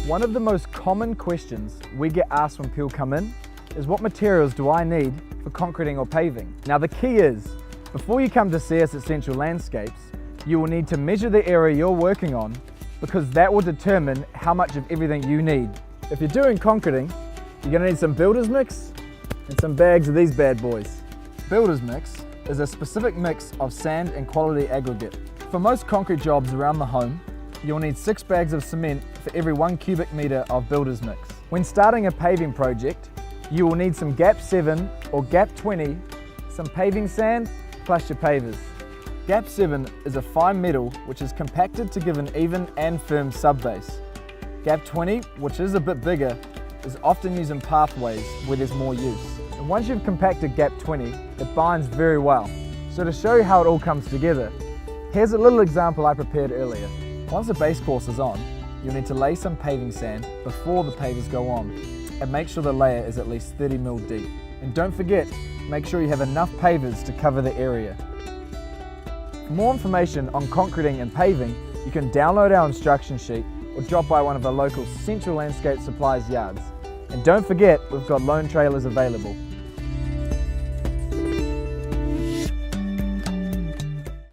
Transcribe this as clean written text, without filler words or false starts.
One of the most common questions we get asked when people come in is, what materials do I need for concreting or paving? Now the key is, before you come to see us at Central Landscapes, you will need to measure the area you're working on, because that will determine how much of everything you need. If you're doing concreting, you're going to need some builder's mix and some bags of these bad boys. Builder's mix is a specific mix of sand and quality aggregate. For most concrete jobs around the home, you'll need 6 bags of cement for every 1 cubic metre of builder's mix. When starting a paving project, you will need some GAP 7 or GAP 20, some paving sand, plus your pavers. GAP 7 is a fine metal which is compacted to give an even and firm subbase. GAP 20, which is a bit bigger, is often used in pathways where there's more use. And once you've compacted GAP 20, it binds very well. So to show you how it all comes together, here's a little example I prepared earlier. Once the base course is on, you'll need to lay some paving sand before the pavers go on, and make sure the layer is at least 30 mil deep. And don't forget, make sure you have enough pavers to cover the area. For more information on concreting and paving, you can download our instruction sheet or drop by one of our local Central Landscape Supplies yards. And don't forget, we've got loan trailers available.